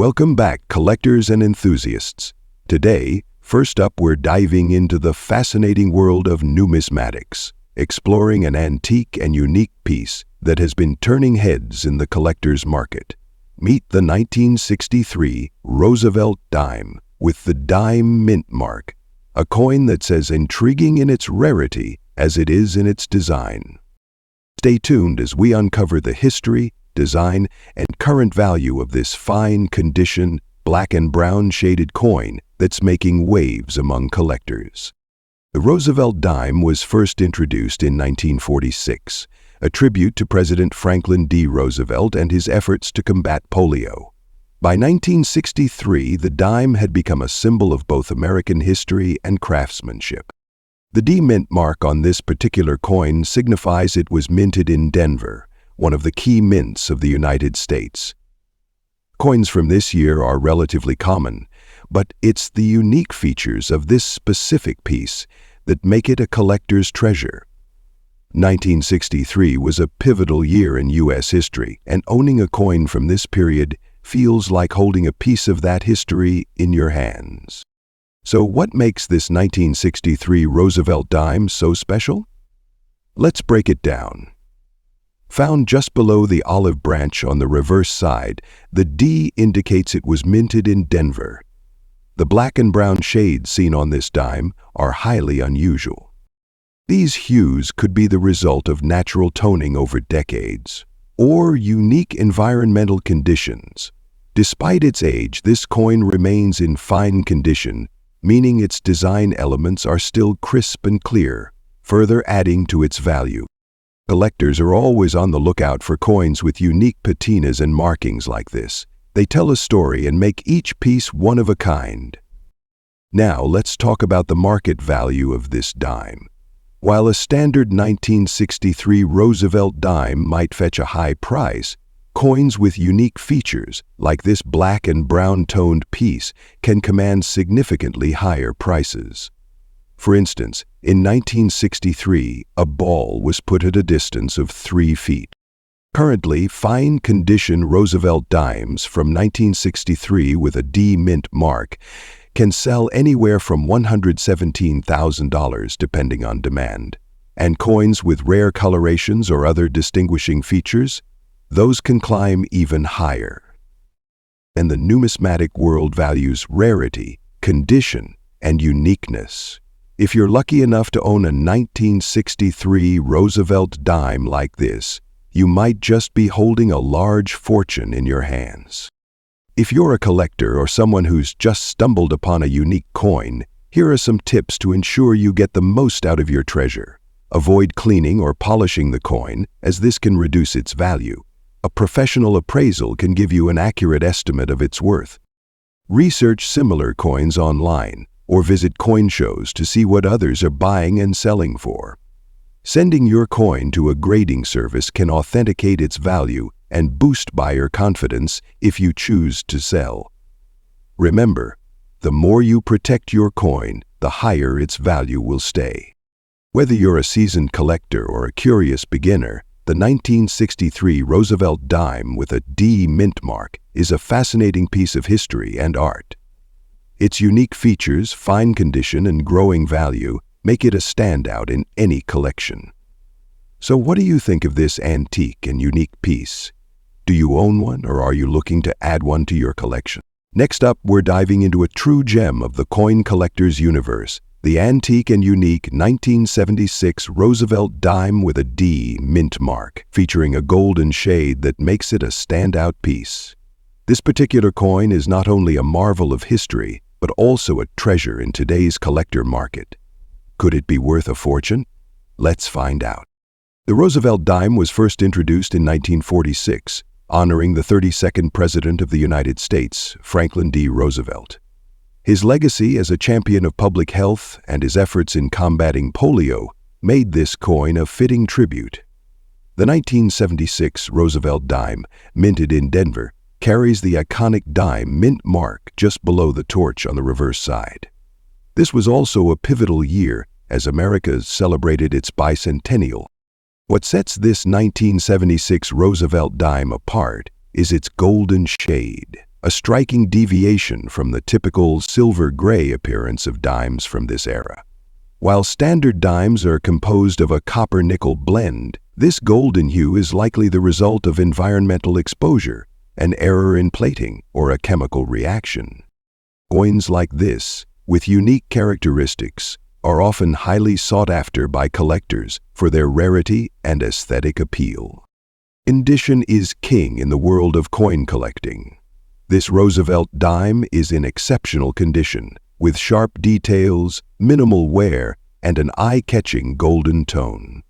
Welcome back, collectors and enthusiasts. Today, first up, we're diving into the fascinating world of numismatics, exploring an antique and unique piece that has been turning heads in the collector's market. Meet the 1963 Roosevelt dime with the dime mint mark, a coin that's as intriguing in its rarity as it is in its design. Stay tuned as we uncover the history, design, and current value of this fine condition, black and brown shaded coin that's making waves among collectors. The Roosevelt dime was first introduced in 1946, a tribute to President Franklin D. Roosevelt and his efforts to combat polio. By 1963, the dime had become a symbol of both American history and craftsmanship. The D mint mark on this particular coin signifies it was minted in Denver, one of the key mints of the United States. Coins from this year are relatively common, but it's the unique features of this specific piece that make it a collector's treasure. 1963 was a pivotal year in U.S. history, and owning a coin from this period feels like holding a piece of that history in your hands. So what makes this 1963 Roosevelt dime so special? Let's break it down. Found just below the olive branch on the reverse side, the D indicates it was minted in Denver. The black and brown shades seen on this dime are highly unusual. These hues could be the result of natural toning over decades, or unique environmental conditions. Despite its age, this coin remains in fine condition, meaning its design elements are still crisp and clear, further adding to its value. Collectors are always on the lookout for coins with unique patinas and markings like this. They tell a story and make each piece one of a kind. Now let's talk about the market value of this dime. While a standard 1963 Roosevelt dime might fetch a high price, coins with unique features, like this black and brown toned piece, can command significantly higher prices. For instance, in 1963, a ball was put at a distance of 3 feet. Currently, fine-condition Roosevelt dimes from 1963 with a D mint mark can sell anywhere from $117,000 depending on demand. And coins with rare colorations or other distinguishing features, those can climb even higher. And the numismatic world values rarity, condition, and uniqueness. If you're lucky enough to own a 1963 Roosevelt dime like this, you might just be holding a large fortune in your hands. If you're a collector or someone who's just stumbled upon a unique coin, here are some tips to ensure you get the most out of your treasure. Avoid cleaning or polishing the coin, as this can reduce its value. A professional appraisal can give you an accurate estimate of its worth. Research similar coins online, or visit coin shows to see what others are buying and selling for. Sending your coin to a grading service can authenticate its value and boost buyer confidence if you choose to sell. Remember, the more you protect your coin, the higher its value will stay. Whether you're a seasoned collector or a curious beginner, the 1963 Roosevelt dime with a D mint mark is a fascinating piece of history and art. Its unique features, fine condition, and growing value make it a standout in any collection. So what do you think of this antique and unique piece? Do you own one, or are you looking to add one to your collection? Next up, we're diving into a true gem of the coin collector's universe, the antique and unique 1976 Roosevelt dime with a D mint mark, featuring a golden shade that makes it a standout piece. This particular coin is not only a marvel of history, but also a treasure in today's collector market. Could it be worth a fortune? Let's find out. The Roosevelt dime was first introduced in 1946, honoring the 32nd President of the United States, Franklin D. Roosevelt. His legacy as a champion of public health and his efforts in combating polio made this coin a fitting tribute. The 1976 Roosevelt dime, minted in Denver, carries the iconic dime mint mark just below the torch on the reverse side. This was also a pivotal year as America celebrated its bicentennial. What sets this 1976 Roosevelt dime apart is its golden shade. a striking deviation from the typical silver-gray appearance of dimes from this era. While standard dimes are composed of a copper-nickel blend, this golden hue is likely the result of environmental exposure, an error in plating, or a chemical reaction. Coins like this, with unique characteristics, are often highly sought after by collectors for their rarity and aesthetic appeal. Condition is king in the world of coin collecting. This Roosevelt dime is in exceptional condition, with sharp details, minimal wear, and an eye-catching golden tone.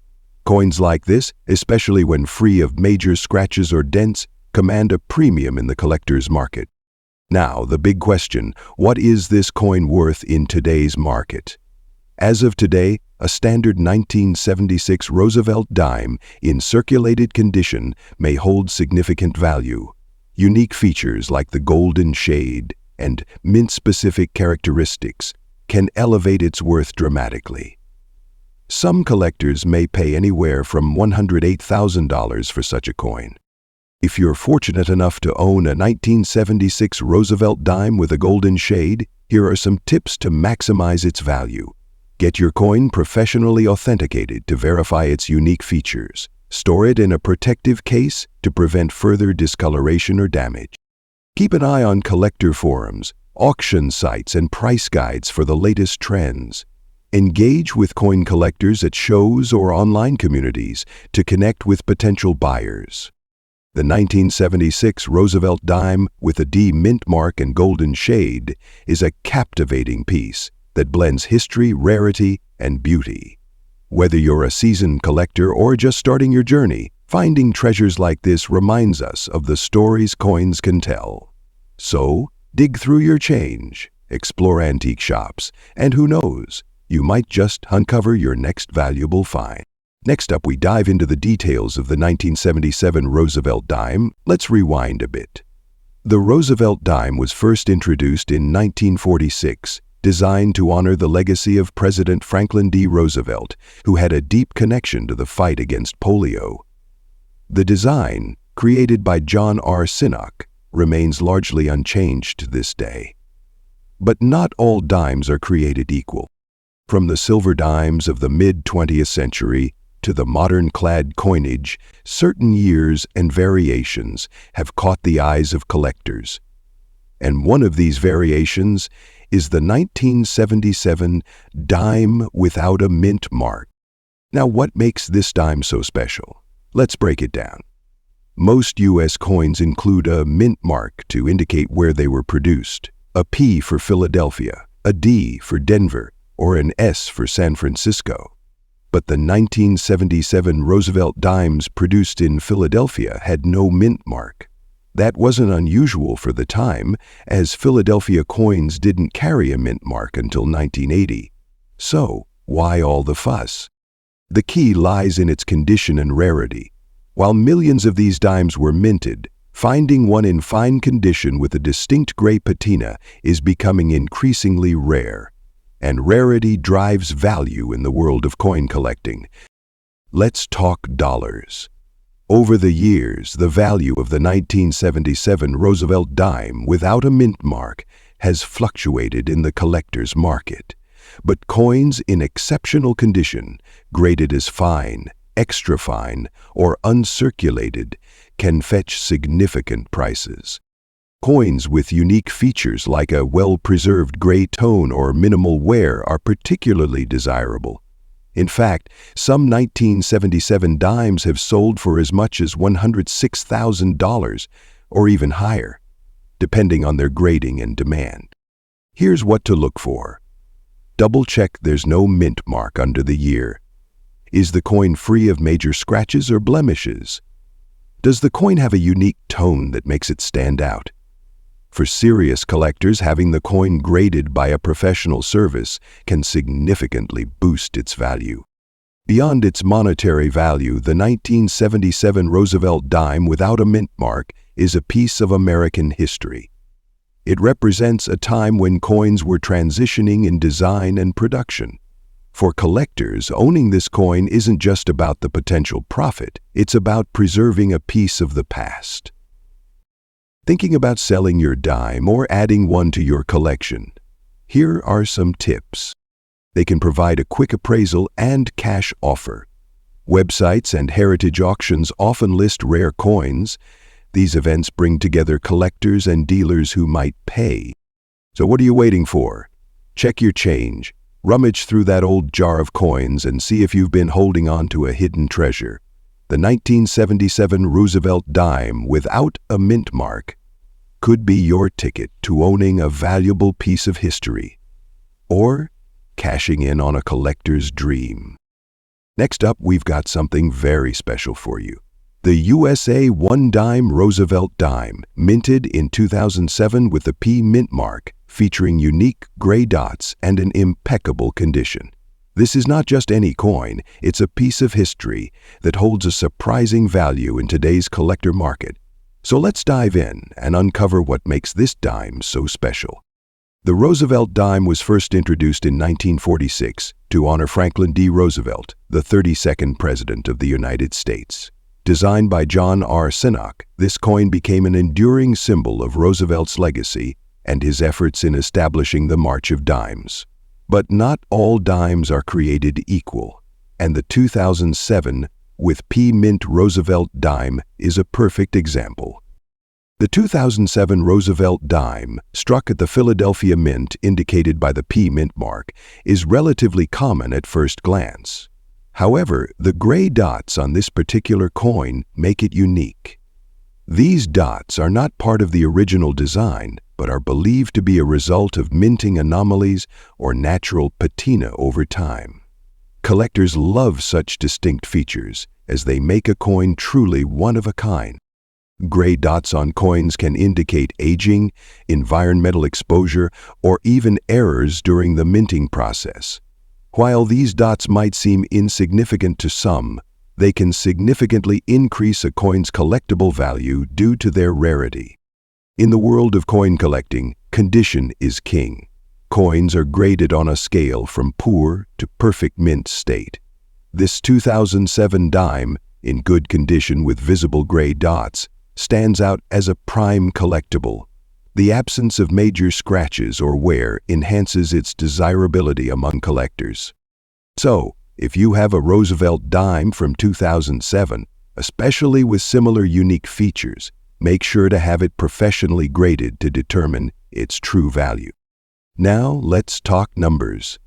Coins like this, especially when free of major scratches or dents, command a premium in the collector's market. Now, the big question, what is this coin worth in today's market? As of today, a standard 1976 Roosevelt dime in circulated condition may hold significant value. Unique features like the golden shade and mint-specific characteristics can elevate its worth dramatically. Some collectors may pay anywhere from $108,000 for such a coin. If you're fortunate enough to own a 1976 Roosevelt dime with a golden shade, here are some tips to maximize its value. Get your coin professionally authenticated to verify its unique features. Store it in a protective case to prevent further discoloration or damage. Keep an eye on collector forums, auction sites, and price guides for the latest trends. Engage with coin collectors at shows or online communities to connect with potential buyers. The 1976 Roosevelt dime with a D mint mark and golden shade is a captivating piece that blends history, rarity, and beauty. Whether you're a seasoned collector or just starting your journey, finding treasures like this reminds us of the stories coins can tell. So, dig through your change, explore antique shops, and who knows, you might just uncover your next valuable find. Next up, we dive into the details of the 1977 Roosevelt dime. Let's rewind a bit. The Roosevelt dime was first introduced in 1946, designed to honor the legacy of President Franklin D. Roosevelt, who had a deep connection to the fight against polio. The design, created by John R. Sinnock, remains largely unchanged to this day. But not all dimes are created equal. From the silver dimes of the mid-20th century to the modern clad coinage, certain years and variations have caught the eyes of collectors. And one of these variations is the 1977 dime without a mint mark. Now, what makes this dime so special? Let's break it down. Most U.S. coins include a mint mark to indicate where they were produced, a P for Philadelphia, a D for Denver, or an S for San Francisco. But the 1977 Roosevelt dimes produced in Philadelphia had no mint mark. That wasn't unusual for the time, as Philadelphia coins didn't carry a mint mark until 1980. So, why all the fuss? The key lies in its condition and rarity. While millions of these dimes were minted, finding one in fine condition with a distinct gray patina is becoming increasingly rare. And rarity drives value in the world of coin collecting. Let's talk dollars. Over the years, the value of the 1977 Roosevelt dime without a mint mark has fluctuated in the collector's market. But coins in exceptional condition, graded as fine, extra fine, or uncirculated, can fetch significant prices. Coins with unique features like a well-preserved gray tone or minimal wear are particularly desirable. In fact, some 1977 dimes have sold for as much as $106,000 or even higher, depending on their grading and demand. Here's what to look for. Double-check there's no mint mark under the year. Is the coin free of major scratches or blemishes? Does the coin have a unique tone that makes it stand out? For serious collectors, having the coin graded by a professional service can significantly boost its value. Beyond its monetary value, the 1977 Roosevelt dime without a mint mark is a piece of American history. It represents a time when coins were transitioning in design and production. For collectors, owning this coin isn't just about the potential profit, it's about preserving a piece of the past. Thinking about selling your dime or adding one to your collection? Here are some tips. They can provide a quick appraisal and cash offer. Websites and heritage auctions often list rare coins. These events bring together collectors and dealers who might pay. So what are you waiting for? Check your change. Rummage through that old jar of coins and see if you've been holding on to a hidden treasure. The 1977 Roosevelt dime without a mint mark could be your ticket to owning a valuable piece of history, or cashing in on a collector's dream. Next up, we've got something very special for you. The USA one-dime Roosevelt dime, minted in 2007 with the P mint mark, featuring unique gray dots and an impeccable condition. This is not just any coin, it's a piece of history that holds a surprising value in today's collector market. So let's dive in and uncover what makes this dime so special. The Roosevelt dime was first introduced in 1946 to honor Franklin D. Roosevelt, the 32nd President of the United States. Designed by John R. Sinnock, this coin became an enduring symbol of Roosevelt's legacy and his efforts in establishing the March of Dimes. But not all dimes are created equal, and the 2007 with P Mint Roosevelt dime is a perfect example. The 2007 Roosevelt dime, struck at the Philadelphia Mint indicated by the P Mint mark, is relatively common at first glance. However, the gray dots on this particular coin make it unique. These dots are not part of the original design, but are believed to be a result of minting anomalies or natural patina over time. Collectors love such distinct features, as they make a coin truly one of a kind. Gray dots on coins can indicate aging, environmental exposure, or even errors during the minting process. While these dots might seem insignificant to some, they can significantly increase a coin's collectible value due to their rarity. In the world of coin collecting, condition is king. Coins are graded on a scale from poor to perfect mint state. This 2007 dime, in good condition with visible gray dots, stands out as a prime collectible. The absence of major scratches or wear enhances its desirability among collectors. So, if you have a Roosevelt dime from 2007, especially with similar unique features, make sure to have it professionally graded to determine its true value. Now let's talk numbers.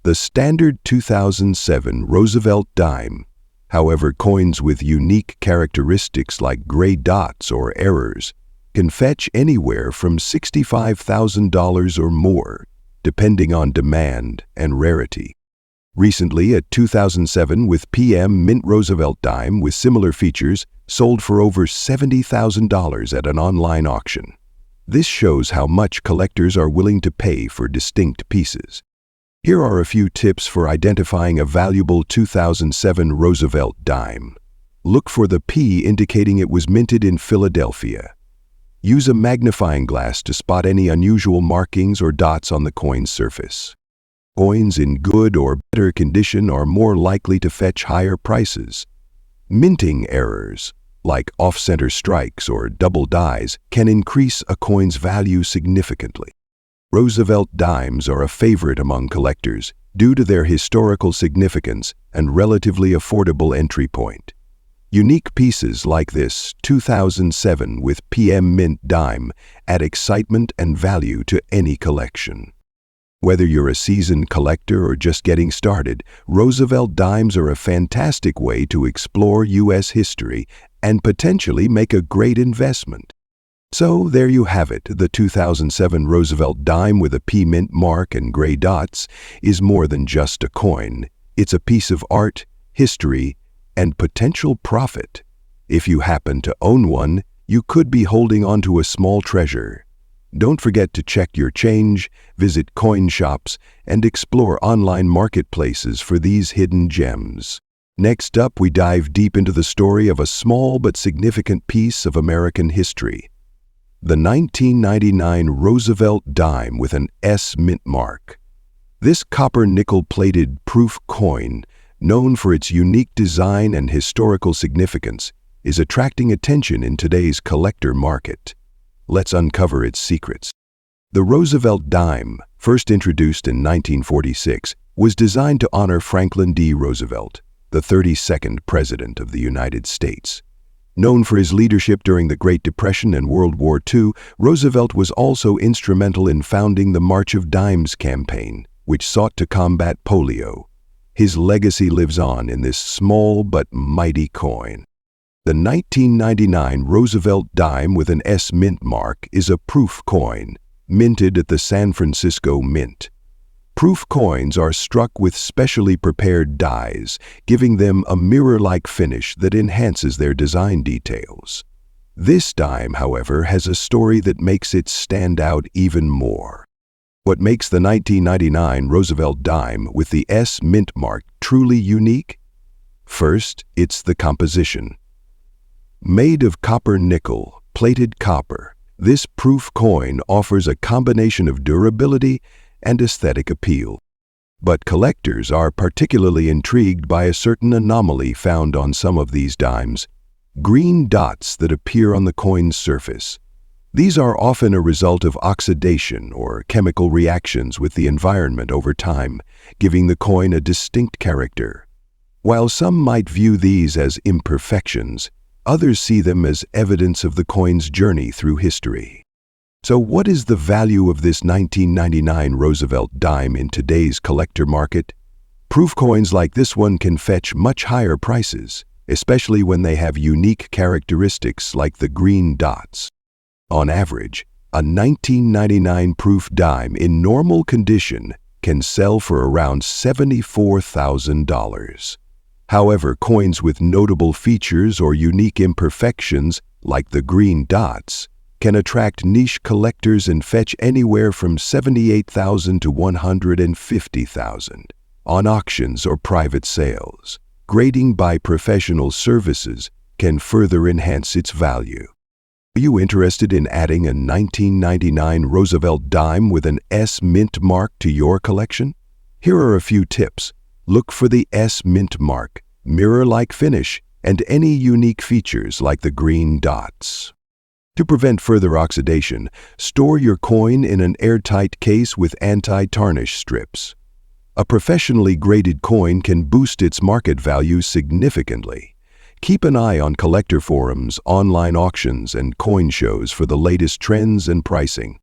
The standard 2007 Roosevelt dime, however, coins with unique characteristics like gray dots or errors, can fetch anywhere from $65,000 or more, depending on demand and rarity. Recently, a 2007 with PM Mint Roosevelt dime with similar features sold for over $70,000 at an online auction. This shows how much collectors are willing to pay for distinct pieces. Here are a few tips for identifying a valuable 2007 Roosevelt dime. Look for the P indicating it was minted in Philadelphia. Use a magnifying glass to spot any unusual markings or dots on the coin's surface. Coins in good or better condition are more likely to fetch higher prices. Minting errors, like off-center strikes or double dies, can increase a coin's value significantly. Roosevelt dimes are a favorite among collectors due to their historical significance and relatively affordable entry point. Unique pieces like this 2007 with PM Mint dime add excitement and value to any collection. Whether you're a seasoned collector or just getting started, Roosevelt dimes are a fantastic way to explore U.S. history and potentially make a great investment. So there you have it. The 2007 Roosevelt dime with a P Mint mark and gray dots is more than just a coin. It's a piece of art, history, and potential profit. If you happen to own one, you could be holding onto a small treasure. Don't forget to check your change, visit coin shops, and explore online marketplaces for these hidden gems. Next up, we dive deep into the story of a small but significant piece of American history. The 1999 Roosevelt dime with an S mint mark. This copper nickel-plated proof coin, known for its unique design and historical significance, is attracting attention in today's collector market. Let's uncover its secrets. The Roosevelt dime, first introduced in 1946, was designed to honor Franklin D. Roosevelt, the 32nd President of the United States. Known for his leadership during the Great Depression and World War II, Roosevelt was also instrumental in founding the March of Dimes campaign, which sought to combat polio. His legacy lives on in this small but mighty coin. The 1999 Roosevelt dime with an S mint mark is a proof coin, minted at the San Francisco Mint. Proof coins are struck with specially prepared dies, giving them a mirror-like finish that enhances their design details. This dime, however, has a story that makes it stand out even more. What makes the 1999 Roosevelt dime with the S mint mark truly unique? First, it's the composition. Made of copper nickel, plated copper, this proof coin offers a combination of durability and aesthetic appeal. But collectors are particularly intrigued by a certain anomaly found on some of these dimes: green dots that appear on the coin's surface. These are often a result of oxidation or chemical reactions with the environment over time, giving the coin a distinct character. While some might view these as imperfections, others see them as evidence of the coin's journey through history. So what is the value of this 1999 Roosevelt dime in today's collector market? Proof coins like this one can fetch much higher prices, especially when they have unique characteristics like the green dots. On average, a 1999 proof dime in normal condition can sell for around $74,000. However, coins with notable features or unique imperfections, like the green dots, can attract niche collectors and fetch anywhere from $78,000 to $150,000 on auctions or private sales. Grading by professional services can further enhance its value. Are you interested in adding a 1999 Roosevelt dime with an S mint mark to your collection? Here are a few tips. Look for the S mint mark, mirror-like finish, and any unique features like the green dots. To prevent further oxidation, store your coin in an airtight case with anti-tarnish strips. A professionally graded coin can boost its market value significantly. Keep an eye on collector forums, online auctions, and coin shows for the latest trends and pricing.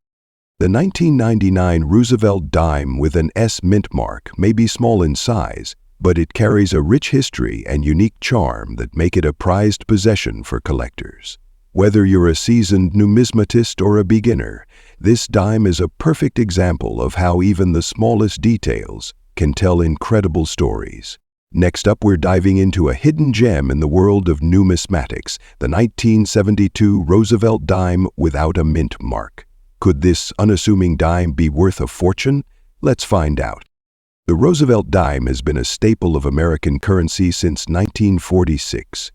The 1999 Roosevelt dime with an S mint mark may be small in size, but it carries a rich history and unique charm that make it a prized possession for collectors. Whether you're a seasoned numismatist or a beginner, this dime is a perfect example of how even the smallest details can tell incredible stories. Next up, we're diving into a hidden gem in the world of numismatics, the 1972 Roosevelt dime without a mint mark. Could this unassuming dime be worth a fortune? Let's find out. The Roosevelt dime has been a staple of American currency since 1946.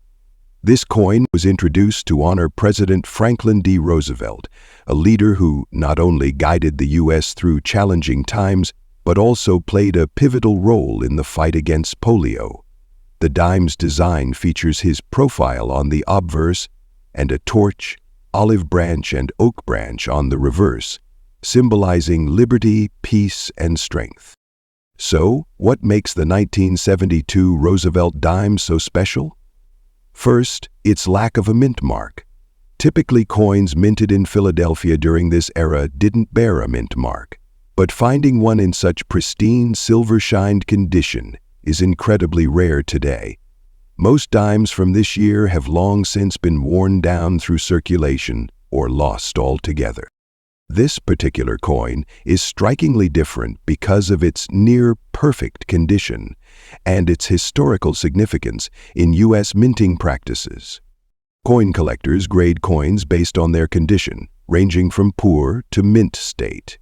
This coin was introduced to honor President Franklin D. Roosevelt, a leader who not only guided the U.S. through challenging times, but also played a pivotal role in the fight against polio. The dime's design features his profile on the obverse and a torch, olive branch, and oak branch on the reverse, symbolizing liberty, peace, and strength. So, what makes the 1972 Roosevelt dime so special? First, its lack of a mint mark. Typically, coins minted in Philadelphia during this era didn't bear a mint mark, but finding one in such pristine, silver-shined condition is incredibly rare today. Most dimes from this year have long since been worn down through circulation or lost altogether. This particular coin is strikingly different because of its near-perfect condition and its historical significance in U.S. minting practices. Coin collectors grade coins based on their condition, ranging from poor to mint state.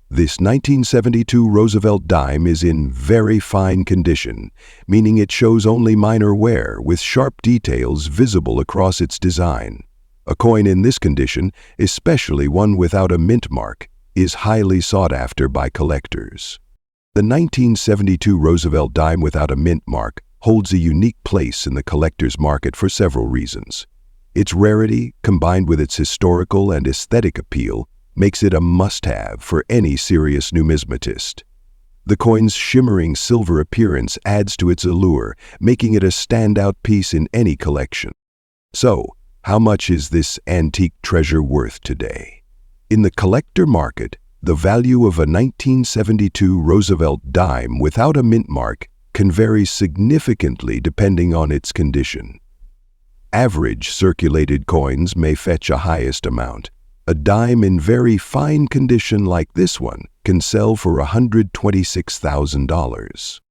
This 1972 Roosevelt dime is in very fine condition, meaning it shows only minor wear with sharp details visible across its design. A coin in this condition, especially one without a mint mark, is highly sought after by collectors. The 1972 Roosevelt dime without a mint mark holds a unique place in the collector's market for several reasons. Its rarity, combined with its historical and aesthetic appeal, makes it a must-have for any serious numismatist. The coin's shimmering silver appearance adds to its allure, making it a standout piece in any collection. So, how much is this antique treasure worth today? In the collector market, the value of a 1972 Roosevelt dime without a mint mark can vary significantly depending on its condition. Average circulated coins may fetch a highest amount. A dime in very fine condition like this one can sell for $126,000.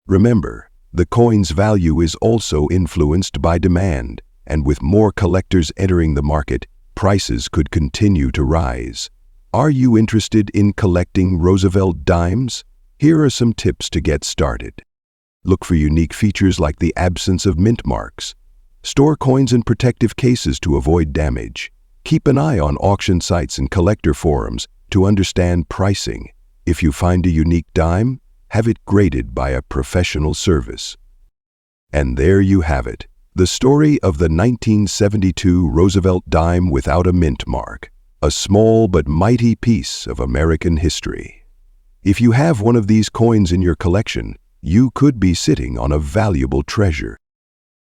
Remember, the coin's value is also influenced by demand, and with more collectors entering the market, prices could continue to rise. Are you interested in collecting Roosevelt dimes? Here are some tips to get started. Look for unique features like the absence of mint marks. Store coins in protective cases to avoid damage. Keep an eye on auction sites and collector forums to understand pricing. If you find a unique dime, have it graded by a professional service. And there you have it, the story of the 1972 Roosevelt dime without a mint mark, a small but mighty piece of American history. If you have one of these coins in your collection, you could be sitting on a valuable treasure.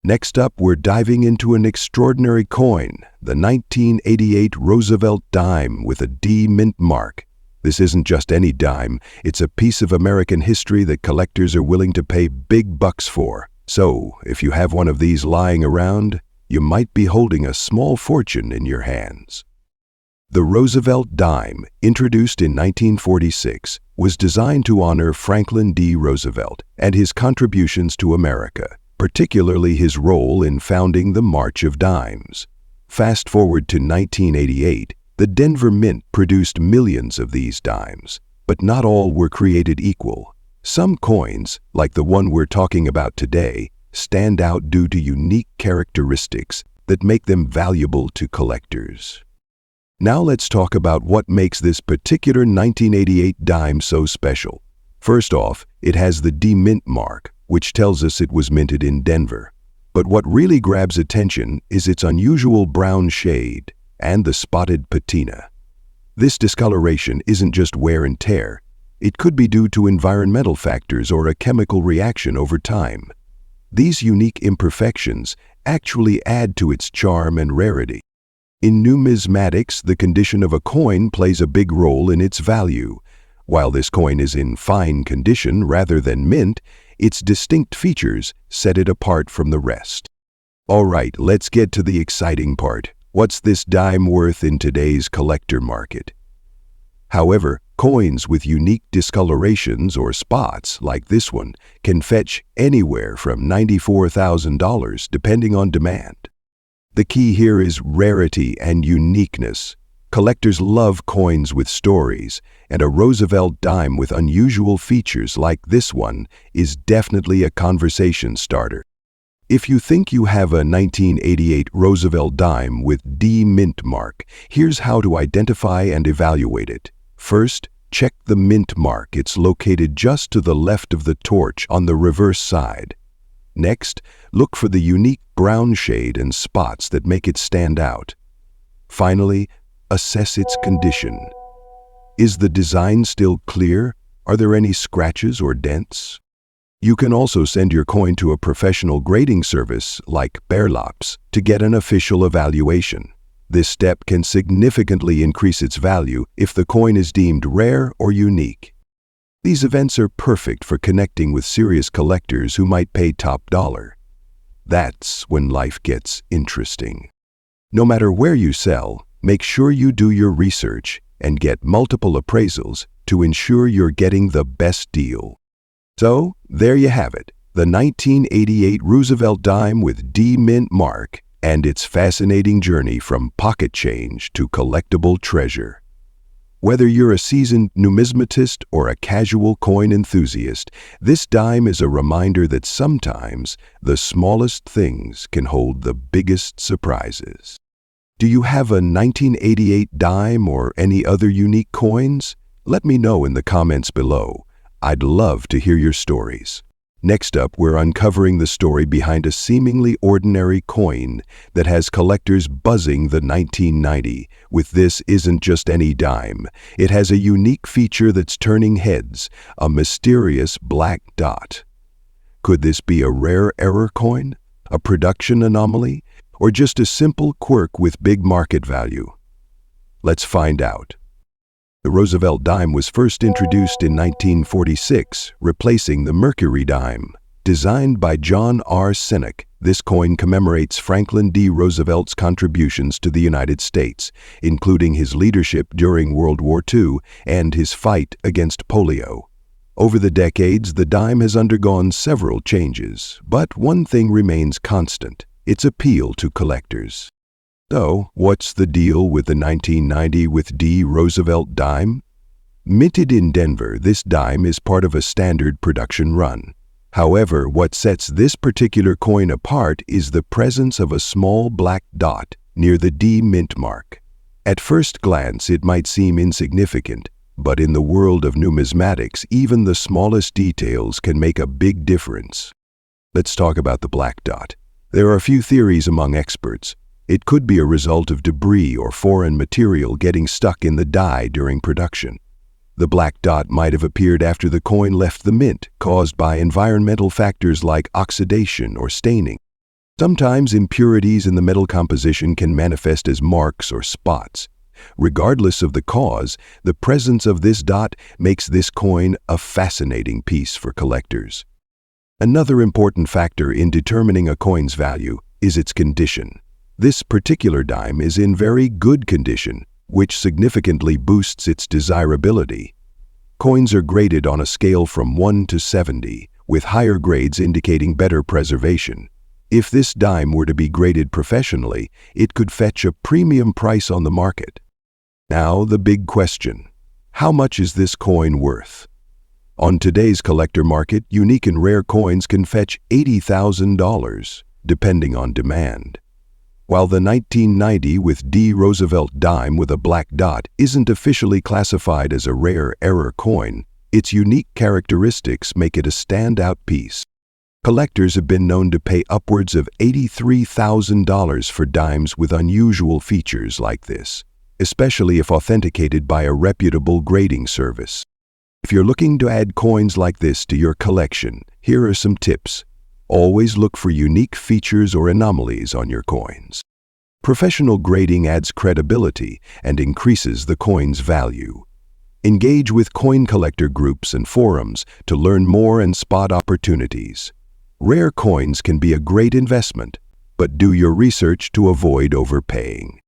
Next up, we're diving into an extraordinary coin, the 1988 Roosevelt dime with a D mint mark. This isn't just any dime, it's a piece of American history that collectors are willing to pay big bucks for. So, if you have one of these lying around, you might be holding a small fortune in your hands. The Roosevelt dime, introduced in 1946, was designed to honor Franklin D. Roosevelt and his contributions to America, particularly his role in founding the March of Dimes. Fast forward to 1988, the Denver Mint produced millions of these dimes, but not all were created equal. Some coins, like the one we're talking about today, stand out due to unique characteristics that make them valuable to collectors. Now let's talk about what makes this particular 1988 dime so special. First off, it has the D mint mark, which tells us it was minted in Denver. But what really grabs attention is its unusual brown shade and the spotted patina. This discoloration isn't just wear and tear. It could be due to environmental factors or a chemical reaction over time. These unique imperfections actually add to its charm and rarity. In numismatics, the condition of a coin plays a big role in its value. While this coin is in fine condition rather than mint, its distinct features set it apart from the rest. All right, let's get to the exciting part. What's this dime worth in today's collector market? However, coins with unique discolorations or spots, like this one, can fetch anywhere from $94,000 depending on demand. The key here is rarity and uniqueness. Collectors love coins with stories, and a Roosevelt dime with unusual features like this one is definitely a conversation starter. If you think you have a 1988 Roosevelt dime with D mint mark, here's how to identify and evaluate it. First, check the mint mark. It's located just to the left of the torch on the reverse side. Next, look for the unique brown shade and spots that make it stand out. Finally, assess its condition. Is the design still clear? Are there any scratches or dents? You can also send your coin to a professional grading service like Bearlops to get an official evaluation. This step can significantly increase its value if the coin is deemed rare or unique. These events are perfect for connecting with serious collectors who might pay top dollar. That's when life gets interesting. No matter where you sell, make sure you do your research and get multiple appraisals to ensure you're getting the best deal. So, there you have it, the 1988 Roosevelt dime with D mint mark and its fascinating journey from pocket change to collectible treasure. Whether you're a seasoned numismatist or a casual coin enthusiast, this dime is a reminder that sometimes the smallest things can hold the biggest surprises. Do you have a 1988 dime or any other unique coins? Let me know in the comments below. I'd love to hear your stories. Next up, we're uncovering the story behind a seemingly ordinary coin that has collectors buzzing the 1990. With this isn't just any dime. It has a unique feature that's turning heads, a mysterious black dot. Could this be a rare error coin, a production anomaly, or just a simple quirk with big market value? Let's find out. The Roosevelt dime was first introduced in 1946, replacing the Mercury dime. Designed by John R. Sinek, this coin commemorates Franklin D. Roosevelt's contributions to the United States, including his leadership during World War II and his fight against polio. Over the decades, the dime has undergone several changes, but one thing remains constant: its appeal to collectors. So, what's the deal with the 1990 with D. Roosevelt dime? Minted in Denver, this dime is part of a standard production run. However, what sets this particular coin apart is the presence of a small black dot near the D mint mark. At first glance, it might seem insignificant, but in the world of numismatics, even the smallest details can make a big difference. Let's talk about the black dot. There are a few theories among experts. It could be a result of debris or foreign material getting stuck in the die during production. The black dot might have appeared after the coin left the mint, caused by environmental factors like oxidation or staining. Sometimes impurities in the metal composition can manifest as marks or spots. Regardless of the cause, the presence of this dot makes this coin a fascinating piece for collectors. Another important factor in determining a coin's value is its condition. This particular dime is in very good condition, which significantly boosts its desirability. Coins are graded on a scale from 1 to 70, with higher grades indicating better preservation. If this dime were to be graded professionally, it could fetch a premium price on the market. Now, the big question: how much is this coin worth? On today's collector market, unique and rare coins can fetch $80,000, depending on demand. While the 1990 with D. Roosevelt dime with a black dot isn't officially classified as a rare error coin, its unique characteristics make it a standout piece. Collectors have been known to pay upwards of $83,000 for dimes with unusual features like this, especially if authenticated by a reputable grading service. If you're looking to add coins like this to your collection, here are some tips. Always look for unique features or anomalies on your coins. Professional grading adds credibility and increases the coin's value. Engage with coin collector groups and forums to learn more and spot opportunities. Rare coins can be a great investment, but do your research to avoid overpaying.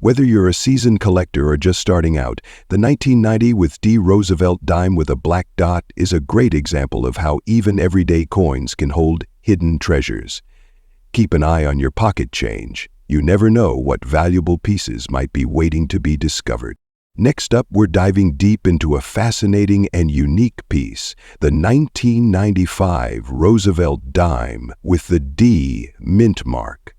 Whether you're a seasoned collector or just starting out, the 1990 with D. Roosevelt dime with a black dot is a great example of how even everyday coins can hold hidden treasures. Keep an eye on your pocket change. You never know what valuable pieces might be waiting to be discovered. Next up, we're diving deep into a fascinating and unique piece, the 1995 Roosevelt dime with the D mint mark.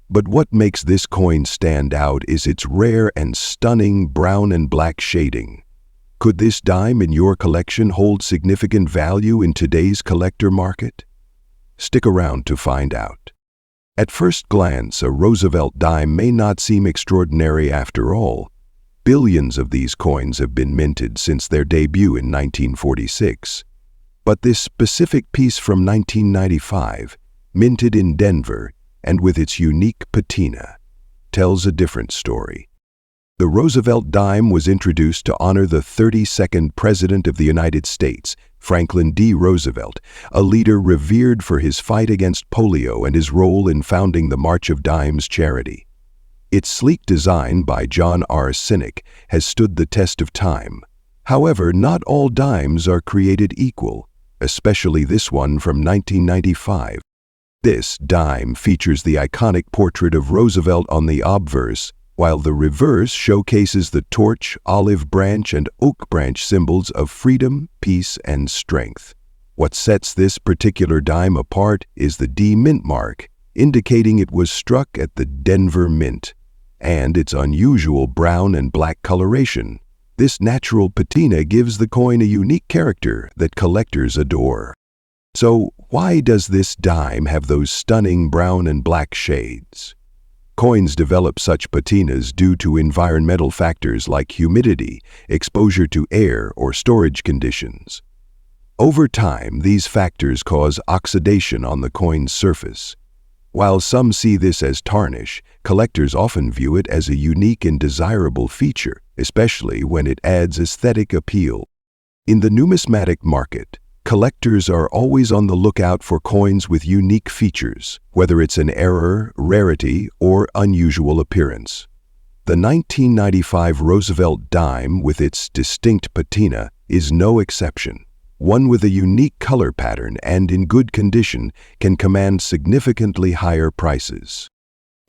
But what makes this coin stand out is its rare and stunning brown and black shading. Could this dime in your collection hold significant value in today's collector market? Stick around to find out. At first glance, a Roosevelt dime may not seem extraordinary after all. Billions of these coins have been minted since their debut in 1946. But this specific piece from 1995, minted in Denver, and with its unique patina, tells a different story. The Roosevelt dime was introduced to honor the 32nd President of the United States, Franklin D. Roosevelt, a leader revered for his fight against polio and his role in founding the March of Dimes charity. Its sleek design by John R. Sinek has stood the test of time. However, not all dimes are created equal, especially this one from 1995. This dime features the iconic portrait of Roosevelt on the obverse, while the reverse showcases the torch, olive branch, and oak branch symbols of freedom, peace, and strength. What sets this particular dime apart is the D mint mark, indicating it was struck at the Denver Mint, and its unusual brown and black coloration. This natural patina gives the coin a unique character that collectors adore. So, why does this dime have those stunning brown and black shades? Coins develop such patinas due to environmental factors like humidity, exposure to air, or storage conditions. Over time, these factors cause oxidation on the coin's surface. While some see this as tarnish, collectors often view it as a unique and desirable feature, especially when it adds aesthetic appeal. In the numismatic market, collectors are always on the lookout for coins with unique features, whether it's an error, rarity, or unusual appearance. The 1995 Roosevelt dime with its distinct patina is no exception. One with a unique color pattern and in good condition can command significantly higher prices.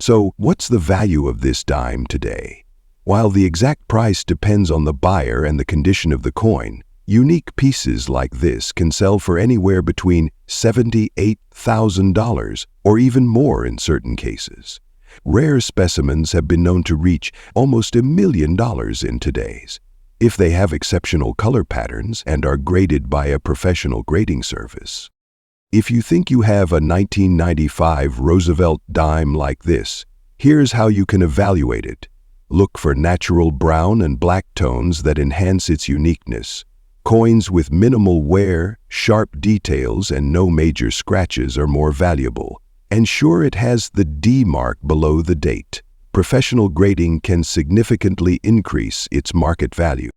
So, what's the value of this dime today? While the exact price depends on the buyer and the condition of the coin, unique pieces like this can sell for anywhere between $78,000 or even more in certain cases. Rare specimens have been known to reach almost $1 million in today's, if they have exceptional color patterns and are graded by a professional grading service. If you think you have a 1995 Roosevelt dime like this, here's how you can evaluate it. Look for natural brown and black tones that enhance its uniqueness. Coins with minimal wear, sharp details, and no major scratches are more valuable. Ensure it has the D mark below the date. Professional grading can significantly increase its market value.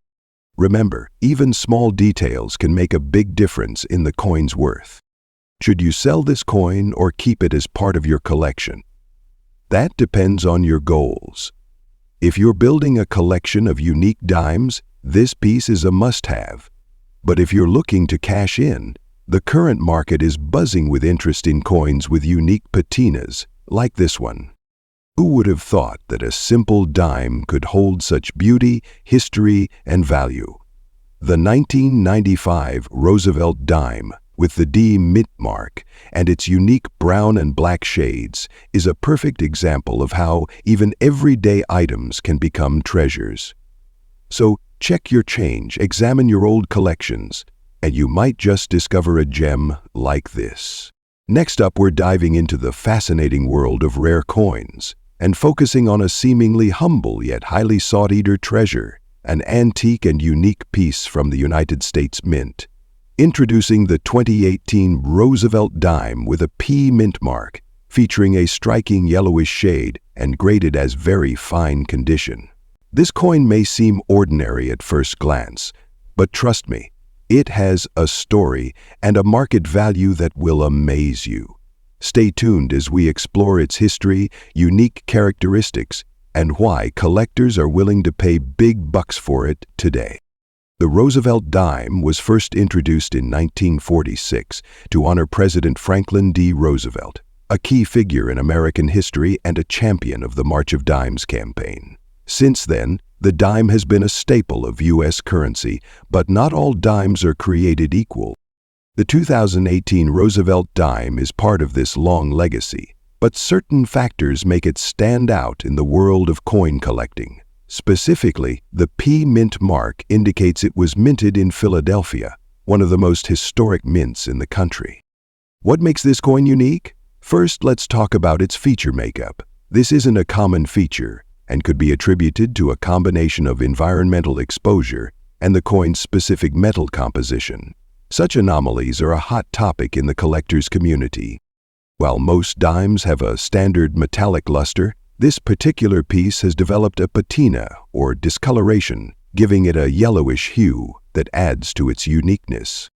Remember, even small details can make a big difference in the coin's worth. Should you sell this coin or keep it as part of your collection? That depends on your goals. If you're building a collection of unique dimes, this piece is a must-have. But if you're looking to cash in, the current market is buzzing with interest in coins with unique patinas, like this one. Who would have thought that a simple dime could hold such beauty, history, and value? The 1995 Roosevelt dime, with the D mint mark and its unique brown and black shades, is a perfect example of how even everyday items can become treasures. So, check your change, examine your old collections, and you might just discover a gem like this. Next up, we're diving into the fascinating world of rare coins and focusing on a seemingly humble yet highly sought-after treasure, an antique and unique piece from the United States Mint. Introducing the 2018 Roosevelt dime with a P mint mark, featuring a striking yellowish shade and graded as very fine condition. This coin may seem ordinary at first glance, but trust me, it has a story and a market value that will amaze you. Stay tuned as we explore its history, unique characteristics, and why collectors are willing to pay big bucks for it today. The Roosevelt dime was first introduced in 1946 to honor President Franklin D. Roosevelt, a key figure in American history and a champion of the March of Dimes campaign. Since then, the dime has been a staple of U.S. currency, but not all dimes are created equal. The 2018 Roosevelt dime is part of this long legacy, but certain factors make it stand out in the world of coin collecting. Specifically, the P mint mark indicates it was minted in Philadelphia, one of the most historic mints in the country. What makes this coin unique? First, let's talk about its feature makeup. This isn't a common feature and could be attributed to a combination of environmental exposure and the coin's specific metal composition. Such anomalies are a hot topic in the collector's community. While most dimes have a standard metallic luster, this particular piece has developed a patina, or discoloration, giving it a yellowish hue that adds to its uniqueness.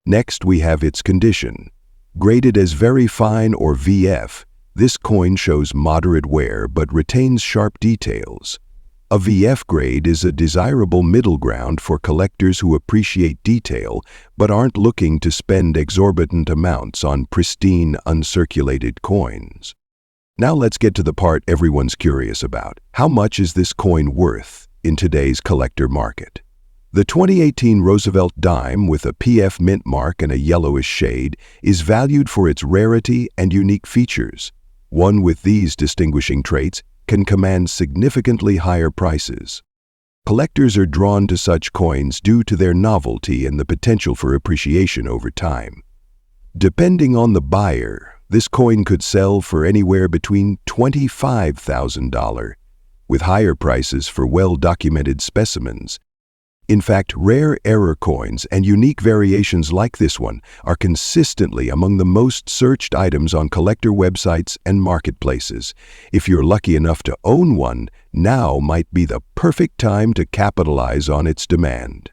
Next, we have its condition. Graded as very fine or VF, this coin shows moderate wear but retains sharp details. A VF grade is a desirable middle ground for collectors who appreciate detail but aren't looking to spend exorbitant amounts on pristine, uncirculated coins. Now let's get to the part everyone's curious about. How much is this coin worth in today's collector market? The 2018 Roosevelt dime with a PF mint mark and a yellowish shade is valued for its rarity and unique features. One with these distinguishing traits can command significantly higher prices. Collectors are drawn to such coins due to their novelty and the potential for appreciation over time. Depending on the buyer, this coin could sell for anywhere between $25,000, with higher prices for well-documented specimens. In fact, rare error coins and unique variations like this one are consistently among the most searched items on collector websites and marketplaces. If you're lucky enough to own one, now might be the perfect time to capitalize on its demand.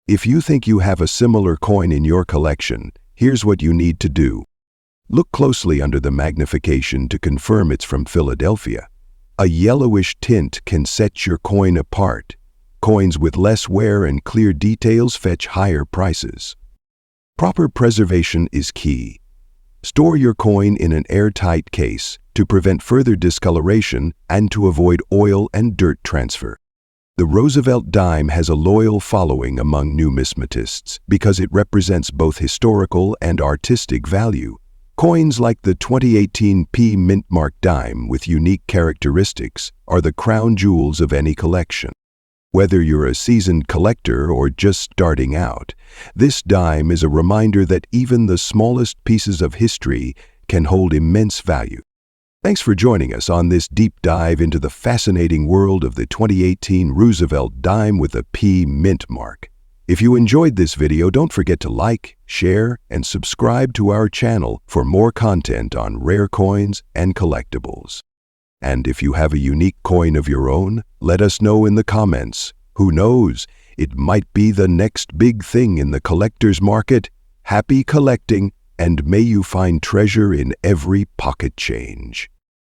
If you think you have a similar coin in your collection, here's what you need to do. Look closely under the magnification to confirm it's from Philadelphia. A yellowish tint can set your coin apart. Coins with less wear and clear details fetch higher prices. Proper preservation is key. Store your coin in an airtight case to prevent further discoloration and to avoid oil and dirt transfer. The Roosevelt dime has a loyal following among numismatists because it represents both historical and artistic value. Coins like the 2018 P Mint Mark dime with unique characteristics are the crown jewels of any collection. Whether you're a seasoned collector or just starting out, this dime is a reminder that even the smallest pieces of history can hold immense value. Thanks for joining us on this deep dive into the fascinating world of the 2018 Roosevelt dime with a P Mint mark. If you enjoyed this video, don't forget to like, share, and subscribe to our channel for more content on rare coins and collectibles. And if you have a unique coin of your own, let us know in the comments. Who knows, it might be the next big thing in the collector's market. Happy collecting, and may you find treasure in every pocket change.